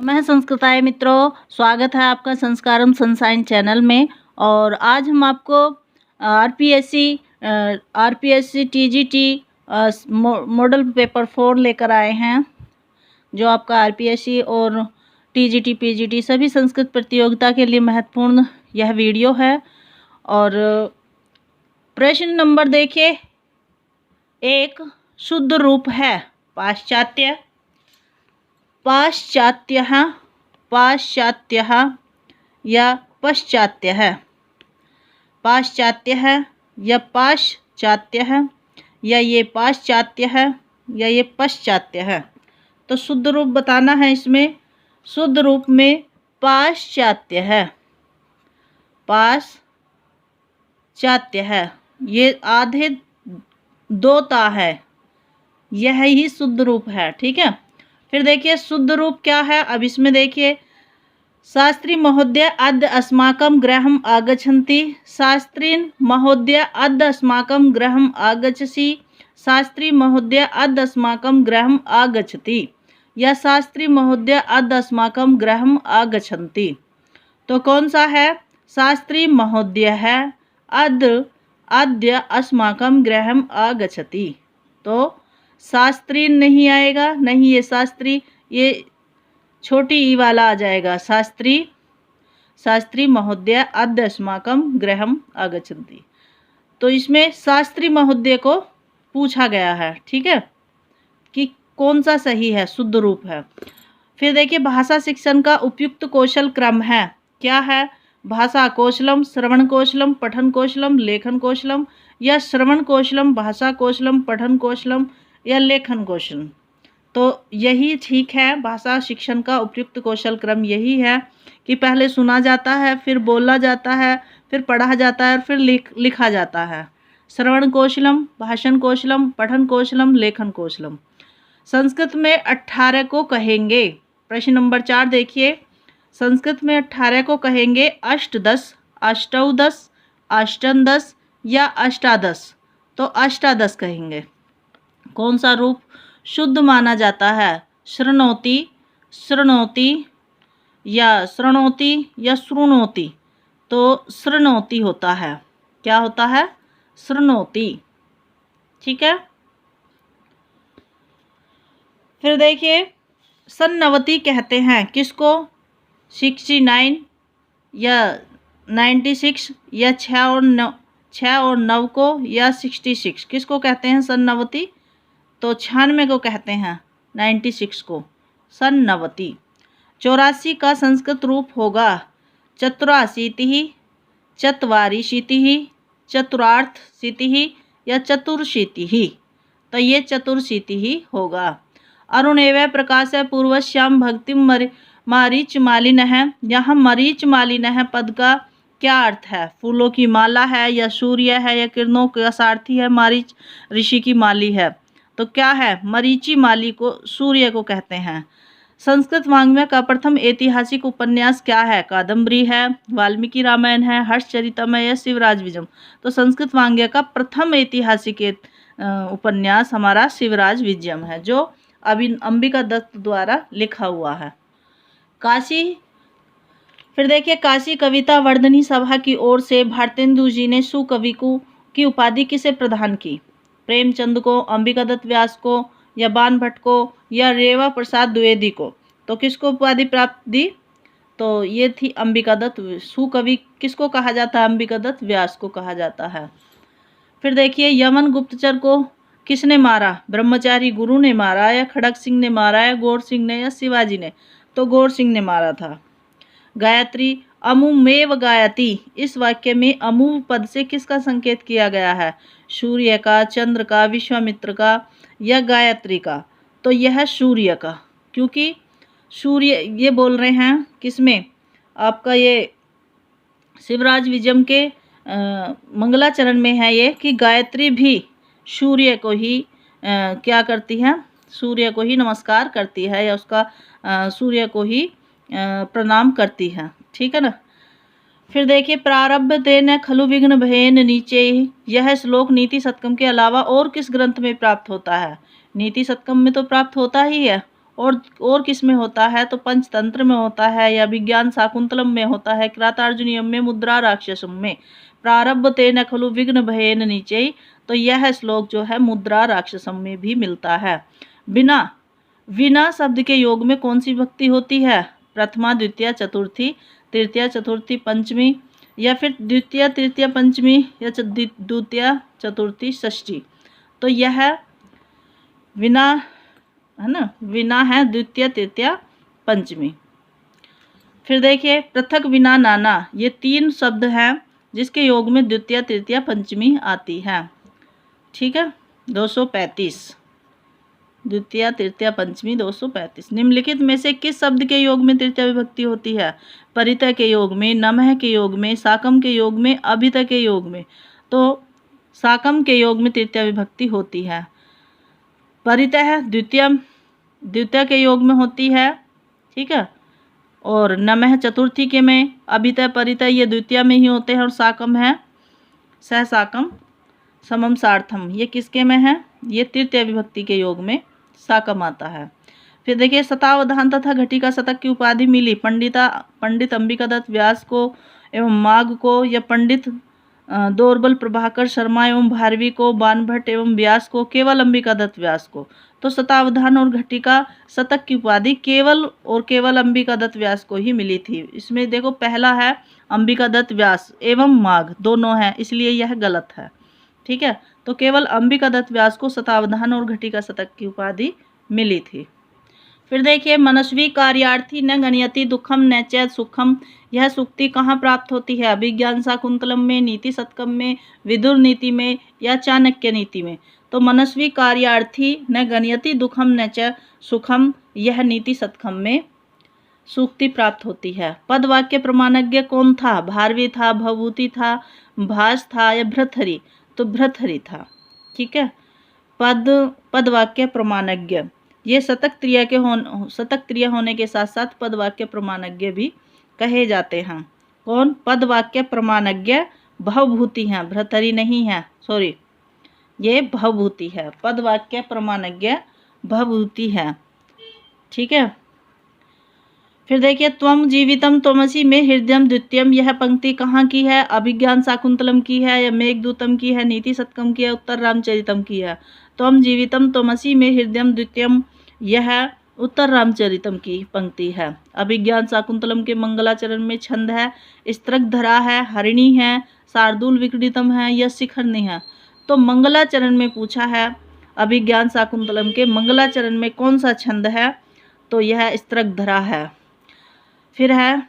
मैं संस्कृताय मित्रों, स्वागत है आपका संस्कारम सनसाइन चैनल में। और आज हम आपको आरपीएससी टीजीटी मॉडल पेपर 4 लेकर आए हैं, जो आपका आरपीएससी और टीजीटी पीजीटी सभी संस्कृत प्रतियोगिता के लिए महत्वपूर्ण यह वीडियो है। और प्रश्न नंबर देखिए, एक शुद्ध रूप है पाश्चात्य, पाश्चात्यः, पाश्चात्यः या पश्चात्य है, पाश्चात्य है या पाश्चात्य है, या ये पाश्चात्य है या ये पश्चात्य है। तो शुद्ध रूप बताना है। इसमें शुद्ध रूप में पाश्चात्य है, पाश्चात्य है, ये आधे दो ता है, यह ही शुद्ध रूप है। ठीक है। फिर देखिए शुद्ध रूप क्या है। अब इसमें देखिए, शास्त्री महोदय अद्य अस्माकं गृहम् आगच्छन्ति, शास्त्रीन महोदय अद्य अस्माकं गृहम् आगच्छसि, शास्त्री महोदय अद्य अस्माकं गृहम् आगच्छति, या शास्त्री महोदय अद्य अस्माकं गृहम् आगच्छन्ति। तो कौन सा है? शास्त्री महोदय है, अद्य अस्माकं गृहम् आगच्छति। तो शास्त्री नहीं आएगा, नहीं ये शास्त्री, ये छोटी ई वाला आ जाएगा, शास्त्री। शास्त्री महोदय अद्य अस्माकं गृहम् आगच्छन्ति। तो इसमें शास्त्री महोदय को पूछा गया है। ठीक है, कि कौन सा सही है, शुद्ध रूप है। फिर देखिए, भाषा शिक्षण का उपयुक्त कौशल क्रम है, क्या है? भाषा कौशलम, श्रवण कौशलम, पठन कौशलम, लेखन कौशलम, या श्रवण कौशलम, भाषा कौशलम, पठन कौशलम, या लेखन कौशल। तो यही ठीक है। भाषा शिक्षण का उपयुक्त कौशल क्रम यही है कि पहले सुना जाता है, फिर बोला जाता है, फिर पढ़ा जाता है, फिर लिखा जाता है। श्रवण कौशलम, भाषण कौशलम, पठन कौशलम, लेखन कौशलम। संस्कृत में 18 को कहेंगे। प्रश्न नंबर 4 देखिए, संस्कृत में 18 को कहेंगे अष्टदश, अष्टौदश, अष्टनदश या अष्टादश। तो अष्टादश कहेंगे। कौन सा रूप शुद्ध माना जाता है? शृणोति, शृणोति, या शृणोति या शृणोति। तो शृणोति होता है। क्या होता है? शृणोति। ठीक है। फिर देखिए, सन्नवति कहते हैं किसको? 69 या 96 या 6 और 9 को, या 66 किसको कहते हैं? सन्नवति। तो 96 को कहते हैं, 96 को सन्नवति। 84 का संस्कृत रूप होगा चतुराशीतिः, चत्वारिशीतिः, चतुरार्थशीतिः या चतुर्शीतिः। तो ये चतुर्शीतिः होगा। अरुणेव प्रकाश पूर्वश्याम भक्तिम मारीच मालिनः। यहाँ मरीच मालिनः पद का क्या अर्थ है? फूलों की माला है, या सूर्य है, या किरणों का सारथी है? मारीच ऋषि की माली है। तो क्या है? मरीचि माली को सूर्य को कहते हैं। संस्कृत वाङ्मय का प्रथम ऐतिहासिक उपन्यास क्या है? कादम्बरी है, वाल्मीकि रामायण है, हर्षचरितम है, या शिवराज विजयम। तो संस्कृत वाङ्मय का प्रथम ऐतिहासिक उपन्यास हमारा शिवराज विजयम है, जो अभी अंबिका दत्त द्वारा लिखा हुआ है। काशी। फिर देखिए, काशी कविता वर्धनी सभा की ओर से भारतेंदु जी ने सुकवि की उपाधि किसे प्रदान की? प्रेमचंद को, अंबिका दत्त व्यास को, या बाण भट्ट को, या रेवा प्रसाद द्विवेदी को। तो किसको उपाधि प्राप्त दी? तो ये थी अंबिका दत्त। सुकवि किसको कहा जाता है? अंबिका दत्त व्यास को कहा जाता है। फिर देखिए, यमन गुप्तचर को किसने मारा? ब्रह्मचारी गुरु ने मारा, या खड़ग सिंह ने मारा, या गौर सिंह ने, या शिवाजी ने। तो गौर सिंह ने मारा था। गायत्री अमुमेव गायति, इस वाक्य में अमु पद से किसका संकेत किया गया है? सूर्य का, चंद्र का, विश्वामित्र का, या गायत्री का। तो यह सूर्य का, क्योंकि सूर्य ये बोल रहे हैं किसमें? आपका ये शिवराज विजयम के मंगलाचरण में है ये, कि गायत्री भी सूर्य को ही क्या करती है? सूर्य को ही नमस्कार करती है, या उसका सूर्य को ही प्रणाम करती है। ठीक है ना। फिर देखिए, प्रारब्ध तेन खलु विघ्न भयेन नीचे, यह श्लोक नीति शतकम के अलावा और किस ग्रंथ में प्राप्त होता है? नीति शतकम में तो प्राप्त होता ही है, और किस में होता है, तो पंचतंत्र में होता है, या विज्ञान शाकुंतलम में होता है, किरातार्जुनीयम में, मुद्रा राक्षसम में। प्रारब्धते न खलु विघ्न भयेन नीचै, तो यह श्लोक जो है मुद्रा राक्षसम में भी मिलता है। बिना विना शब्द के योग में कौन सी भक्ति होती है, प्रथमा द्वितीय चतुर्थी, तृतीया चतुर्थी पंचमी, या फिर द्वितीय तृतीय पंचमी, या द्वितीय चतुर्थी षष्ठी। तो यह विना है ना, विना है द्वितीय तृतीय पंचमी। फिर देखिए पृथक विना नाना, ये 3 शब्द हैं जिसके योग में द्वितीय तृतीय पंचमी आती है। ठीक है, 235 द्वितीय तृतीय पंचमी 235। निम्नलिखित में से किस शब्द के योग में तृतीय विभक्ति होती है, परितः के योग में, नमः के योग में, साकम के योग में, अभितः के योग में। तो साकम के योग में तृतीय विभक्ति होती है। परितः द्वितीय के योग में होती है, ठीक है, और नमः चतुर्थी के में, अभितः परितः ये द्वितीय में ही होते हैं, और साकम है सह साकम समम सार्थम, ये किसके में है, ये तृतीय विभक्ति के योग में साकम आता है। फिर देखिए शतावधान तथा घटिका शतक की उपाधि मिली पंडित अंबिका दत्त व्यास को एवं माघ को, या पंडित दोरबल प्रभाकर शर्मा एवं भारवी को, बानभट्ट एवं व्यास को, केवल अंबिका दत्त व्यास को। तो शतावधान और घटिका शतक की उपाधि केवल अंबिका दत्त व्यास को ही मिली थी। इसमें देखो पहला है अंबिका दत्त व्यास एवं माघ दोनों हैं, इसलिए यह गलत है। ठीक है, तो केवल अंबिका दत्त व्यास को शतावधान और घटिका शतक की उपाधि मिली थी। फिर देखिए मनस्वी कार्यार्थी न गणयति दुखम न च सुखम, यह सूक्ति कहाँ प्राप्त होती है, अभिज्ञान शाकुंतलम में, नीति शतकम में, विदुर नीति में, या चाणक्य नीति में। तो मनस्वी कार्यार्थी न गणयति दुखम न च सुखम, यह नीति शतकम में सूक्ति प्राप्त होती है। पद वाक्य प्रमाणज्ञ कौन था, भारवी था, भवभूति था, भास था, या भृतहरि, तो भृतहरि था। ठीक है, पद वाक्य प्रमाणज्ञ, ये शतक क्रिया होने के साथ साथ पद वाक्य प्रमाणज्ञ भी कहे जाते हैं। कौन, पद वाक्य प्रमाणज्ञ भवभूति हैं, भृतहरि नहीं है, सॉरी, ये भवभूति है, पद वाक्य प्रमाणज्ञ भवभूति है। ठीक है, फिर देखिए त्वम जीवितम त्वमसि में हृदयम द्वितीयम, यह पंक्ति कहाँ की है, अभिज्ञान शाकुंतलम की है, या मेघदूतम की है, नीति शतकम की है, उत्तर रामचरितम की है। त्वम जीवितम त्वमसि में हृदयम द्वितीयम, यह उत्तर रामचरितम की पंक्ति है। अभिज्ञान शाकुंतलम के मंगलाचरण में छंद है, स्त्रक धरा है, हरिणी है, शार्दूल विक्रीतम है, या शिखरनी है। तो मंगलाचरण में पूछा है, अभिज्ञान शाकुंतलम के मंगलाचरण में कौन सा छंद है, तो यह स्त्रक धरा है। फिर है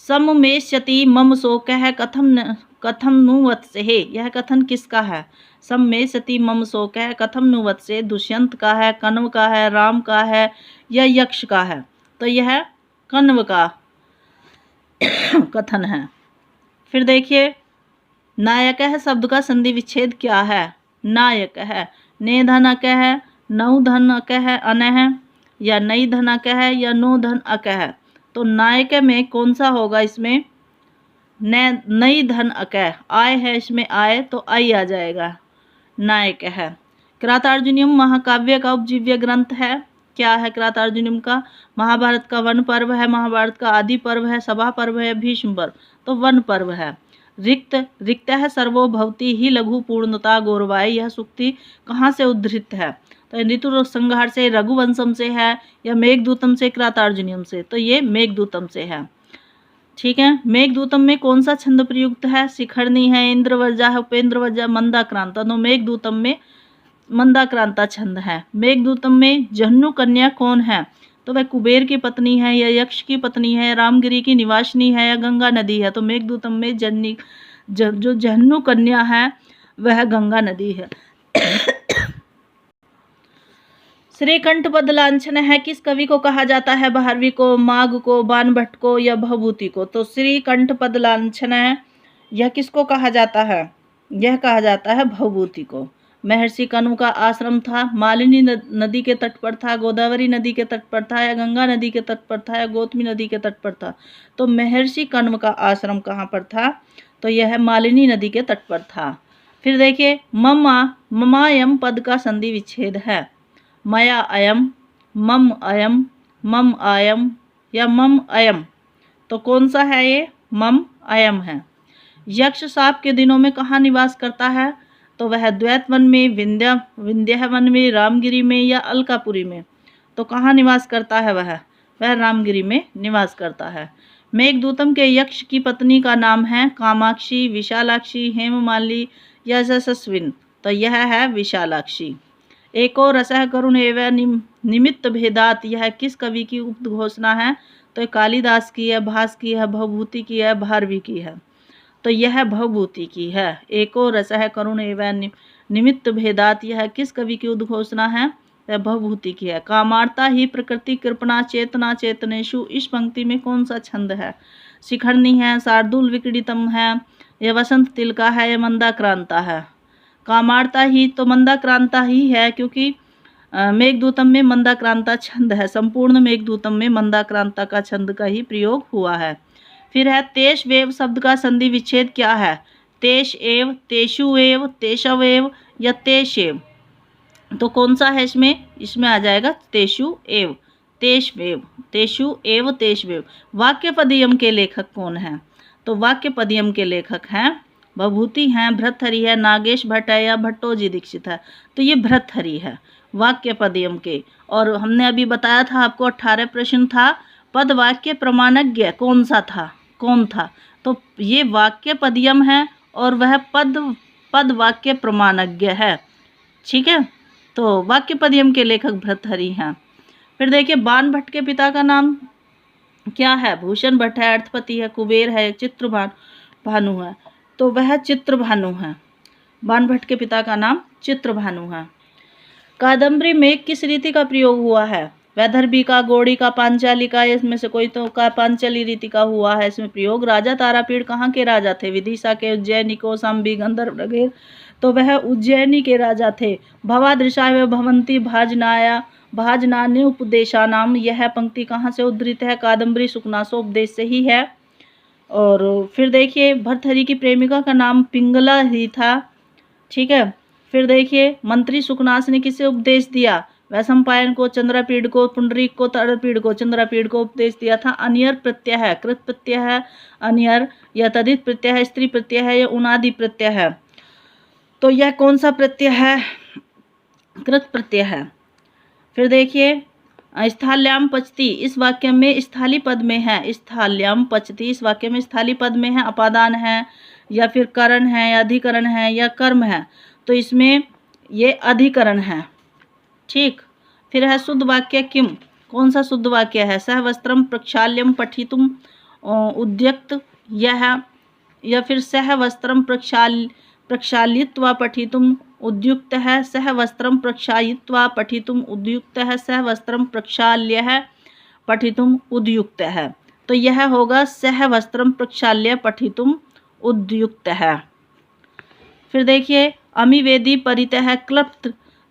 सममेष्यति मम शोकः कथम नु वत्सेः, यह कथन किसका है, सममेष्यति मम शोकः कथम नु वत्सेः, दुष्यंत का है, कण्व का है, राम का है, या यक्ष का है। तो यह कण्व का कथन है। फिर देखिए नायक है शब्द का संधि विच्छेद क्या है, नायक है, ने धन अक है, नौ धन अक है, अन है, या नई धन अक है, या नो धन अक है। तो नायक में कौन सा होगा, इसमें नई धन अक है, आय है, इसमें आय तो आई आ जाएगा, नायक है। किरातार्जुनीयम महाकाव्य का उपजीव्य ग्रंथ है, क्या है किरातार्जुनीयम का, महाभारत का वन पर्व है, महाभारत का आदि पर्व है, सभा पर्व है, भीष्म पर्व, तो वन पर्व है। रिक्त है सर्वो भवती ही लघु पूर्णता गौरवाई, यह सूक्ति कहाँ से उद्धृत है, तो ऋतु संहार से, रघुवंशम से है, या मेघदूतम से, किरातार्जुनीयम से, तो ये मेघदूतम से है। ठीक है, मेघदूतम में कौन सा छंद प्रयुक्त है, शिखरनी है, इंद्रवज्जा है, उपेंद्रवज्जा, मंदाक्रांता, तो मेघदूतम में मंदाक्रांता छंद है। मेघदूतम में जहन्नु कन्या कौन है, तो वह कुबेर की पत्नी है, या यक्ष की पत्नी है, रामगिरी की निवासिनी है, या गंगा नदी है। तो मेघदूतम में जो जहन्नु कन्या है वह गंगा नदी है। श्रीकंठ पद लांछन है, किस कवि को कहा जाता है, भारवी को, माघ को, बानभट्ट को, या भवभूति को। तो श्रीकंठ पद लांछन है, यह किसको कहा जाता है, यह कहा जाता है भवभूति को। महर्षि कण्व का आश्रम था, मालिनी नदी के तट पर था, गोदावरी नदी के तट पर था, या गंगा नदी के तट पर था, या गौतमी नदी के तट पर था। तो महर्षि कण्व का आश्रम कहाँ पर था, तो यह मालिनी नदी के तट पर था। फिर देखिए ममायम पद का संधि विच्छेद है, मया अयम, मम अयम, मम आयम या मम अयम। तो कौन सा है ये? मम अयम है। यक्ष साप के दिनों में कहाँ निवास करता है? तो वह द्वैत वन में, विंध्य वन में, रामगिरी में या अलकापुरी में। तो कहाँ निवास करता है वह? वह रामगिरी में निवास करता है। मेघदूतम के यक्ष की पत्नी का नाम है कामाक्षी, विशालाक्षी, हेममाली या यशस्विन। तो यह है विशालाक्षी। एको रसः करुण एवं निमित्त भेदात, यह किस कवि की उद्घोषणा है? तो कालिदास की है, भास की है, भवभूति की है, भारवी की है। तो यह भवभूति की है। एको रसः करुण एवं निमित्त भेदात, यह किस कवि की उद्घोषणा है? यह भवभूति की है। कामार्ता ही प्रकृति कृपणा चेतना चेतनेशु, इस पंक्ति में कौन सा छंद है? शिखरनी है, शार्दुल विक्रीडितम है, यह वसंत तिलका है, यह मंदाक्रांता है। कामार्ता ही तो मंदाक्रांता ही है, क्योंकि मेघदूतम में मंदाक्रांता छंद है। संपूर्ण मेघदूतम में मंदाक्रांता का छंद का ही प्रयोग हुआ है। फिर है तेष वेव शब्द का संधि विच्छेद क्या है? तेष एव, तेषु एव, तेषव एव या तेष एव। तो कौन सा है इसमें? इसमें आ जाएगा तेषु एव, तेष वेव, तेषु एव, तेष वेव। वाक्य पदयम के लेखक कौन है? तो वाक्य पदयम के लेखक हैं भवभूति हैं, भर्तहरि है, नागेश भट्ट है या भट्टोजी दीक्षित है। तो ये भर्तहरि है वाक्य पदयम के। और हमने अभी बताया था आपको 18 प्रश्न था, पद वाक्य प्रमाणज्ञ कौन सा था, कौन था? तो ये वाक्य पदयम है और वह पद वाक्य प्रमाणज्ञ है। ठीक है, तो वाक्य पदयम के लेखक भर्तहरि हैं। फिर देखिए बाण भट्ट के पिता का नाम क्या है? भूषण भट्ट है, अर्थपति है, कुबेर है, चित्रभानु है। तो वह चित्रभानु है। बाण भट्ट के पिता का नाम चित्रभानु है। कादम्बरी में किस रीति का प्रयोग हुआ है? वैदर्भी का, गौड़ी का, पांचाली का, इसमें से कोई तो का पांचाली रीति का हुआ है इसमें प्रयोग। राजा तारापीड़ कहाँ के राजा थे? विदिशा के, उज्जैनी को, सांबी, गंधर्व वगैरह। तो वह उज्जैनी के राजा थे। भवादृशाय भवंती भाजनान्य उपदेशा नाम, यह पंक्ति कहाँ से उद्धृत है? कादम्बरी सुकनासोपदेश से ही है। और फिर देखिए भर्तहरि की प्रेमिका का नाम पिंगला ही था। ठीक है, फिर देखिए मंत्री सुकनास ने किसे उपदेश दिया? वैशंपायन को, चंद्रापीड़ को, पुंडरीक को, तारापीड़ को। चंद्रापीड़ को उपदेश दिया था। अनियर प्रत्यय है, कृत प्रत्यय है अनियर, या तदित प्रत्यय है, स्त्री प्रत्यय है या उनादि प्रत्यय है। तो यह कौन सा प्रत्यय है? कृत प्रत्यय है। फिर देखिए स्थाल्याम पचती, इस वाक्य में स्थाली पद में है। स्थाल्याम पचती इस वाक्य में स्थाली पद में है, अपादान है या फिर करण है या अधिकरण है या कर्म है। तो इसमें ये अधिकरण है। ठीक, फिर है शुद्ध वाक्य किम, कौन सा शुद्ध वाक्य है? सह वस्त्रम प्रक्षाल्यम पठितुम उद्यक्त, यह या फिर सह वस्त्रम प्रक्षालित्वा पठितुम उद्युक्त है। सह वस्त्रम प्रक्षालित्वा पठितुम उद्युक्त है। सह वस्त्रम प्रक्षाल्य है पठितुम उद्युक्त है। तो यह होगा सह वस्त्रम प्रक्षाल्य पठितुम उद्युक्त है। फिर देखिए अमिवेदी परितः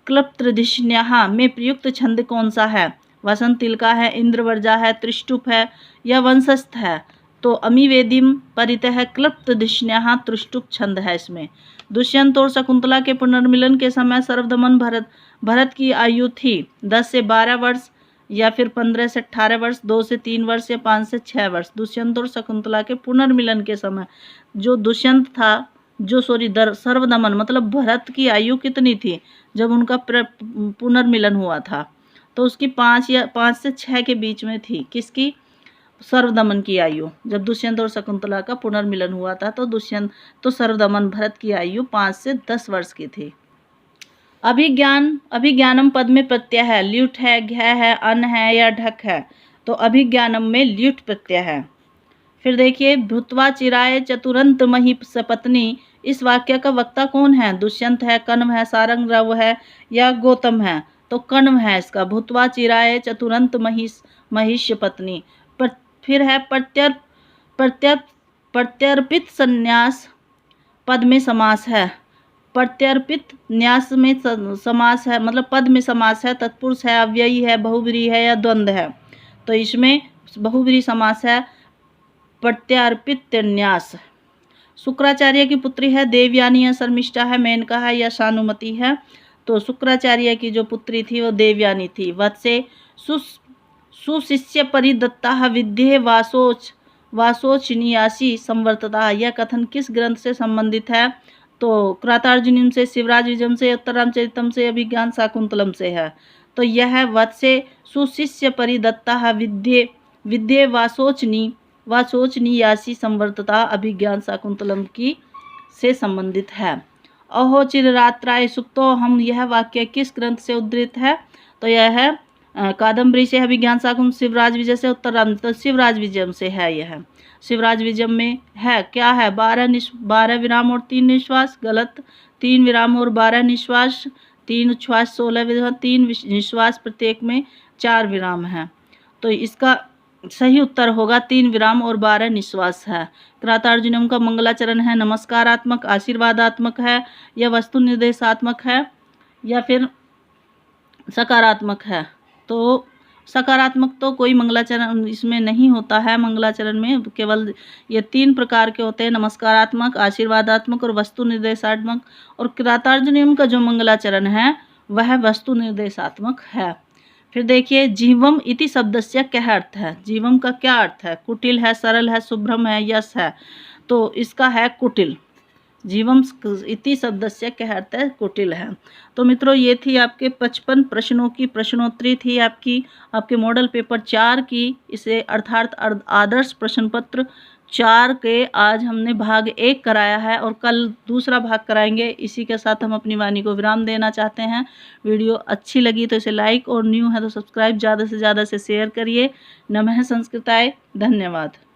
क्लप्तृधिष्ण्यः में प्रयुक्त छंद कौन सा है? वसंत तिलका है, इंद्रवर्जा है, त्रिष्टुप है या वंशस्थ है। तो अमिवेदीम परितः क्लप्तधिष्ण्यः त्रिष्टुप छंद है इसमें। दुष्यंत और शकुंतला के पुनर्मिलन के समय सर्वदमन भरत की आयु थी 10 से 12 वर्ष या फिर 15 से 18 वर्ष, 2 से 3 वर्ष या 5 से 6 वर्ष। दुष्यंत और शकुंतला के पुनर्मिलन के समय जो दुष्यंत था, सर्वदमन मतलब भरत की आयु कितनी थी जब उनका पुनर्मिलन हुआ था? तो उसकी 5 से 6 के बीच में थी। किसकी? सर्वदमन की आयु। जब दुष्यंत और शकुंतला का पुनर्मिलन हुआ था तो सर्वदमन भरत की आयु 5 से 10 वर्ष की थी। अभिज्ञानम पद में प्रत्यय है, ल्युट है, घ है, अन है या ढक है। तो अभिज्ञानम में ल्युट प्रत्यय है। फिर देखिए भूत्वा चिराय चतुरंत मही सपत्नी, इस वाक्य का वक्ता कौन है? दुष्यंत है, कण्व है, सारंगरव है या गौतम है। तो कण्व है इसका। भूत्वा चिराय चतुरंत महिष्य पत्नी। फिर है प्रत्यर्पित संन्यास पद में समास है। प्रत्यर्पित न्यास में समास है, मतलब पद में समास है, तत्पुरुष है, अव्ययी है, बहुव्रीहि है या द्वंद्व है। तो इसमें बहुव्रीहि समास है, प्रत्यर्पित न्यास। शुक्राचार्य की पुत्री है, देवयानी है, शर्मिष्ठा है, मेनका है या शानुमति है। तो शुक्राचार्य की जो पुत्री थी वो देवयानी थी। वत्से सुशिष्य परिदत्ता विद्ये वासोचनियासी संवर्तता। यह कथन किस ग्रंथ से संबंधित है? तो कृतार्जुनीयम से, शिवराज विजयम से, उत्तररामचरितम से, अभिज्ञान शाकुंतलम से है। तो यह वत्से सुशिष्य परिदत्ता विद्ये वासोचनियासी संवर्तता अभिज्ञान शाकुंतलम की से संबंधित है। अहो चिररात्राय सुक्तो हम, यह वाक्य किस ग्रंथ से उद्धृत है? तो यह है कादम्बरी से, अभिज्ञान शाकुंतलम, शिवराज विजय से, उत्तरराम, तो शिवराज विजयम से है। यह शिवराज विजयम में है, क्या है? 12 विराम और 3 निश्वास। गलत। 3 विराम और 12 निश्वास, 3 उच्छ्वास 16 विराम, 3 निश्वास, प्रत्येक में 4 विराम हैं। तो इसका सही उत्तर होगा 3 विराम और 12 निश्वास है। कृतार्जुनीयम का मंगलाचरण है नमस्कारात्मक, आशीर्वादात्मक है, या वस्तु निर्देशात्मक है, या फिर सकारात्मक है? तो सकारात्मक तो कोई मंगलाचरण इसमें नहीं होता है। मंगलाचरण में केवल ये 3 प्रकार के होते हैं, नमस्कारात्मक, आशीर्वादात्मक और वस्तु निर्देशात्मक। और कृतार्जुनीयम का जो मंगलाचरण है वह वस्तु निर्देशात्मक है। फिर देखिए, जीवम इति शब्दस्य क्या अर्थ है? जीवम का क्या अर्थ है? कुटिल है, सरल है, शुभ्रम है, यश है? तो इसका है कुटिल। जीवम इति शब्दस्य क्या अर्थ है? कुटिल है। तो मित्रों, ये थी आपके 55 प्रश्नों की प्रश्नोत्तरी थी आपके मॉडल पेपर 4 की। इसे अर्थात आदर्श प्रश्न पत्र 4 के आज हमने भाग 1 कराया है और कल दूसरा भाग कराएंगे। इसी के साथ हम अपनी वाणी को विराम देना चाहते हैं। वीडियो अच्छी लगी तो इसे लाइक और न्यू है तो सब्सक्राइब ज़्यादा से ज़्यादा से शेयर करिए। नमः संस्कृताय। धन्यवाद।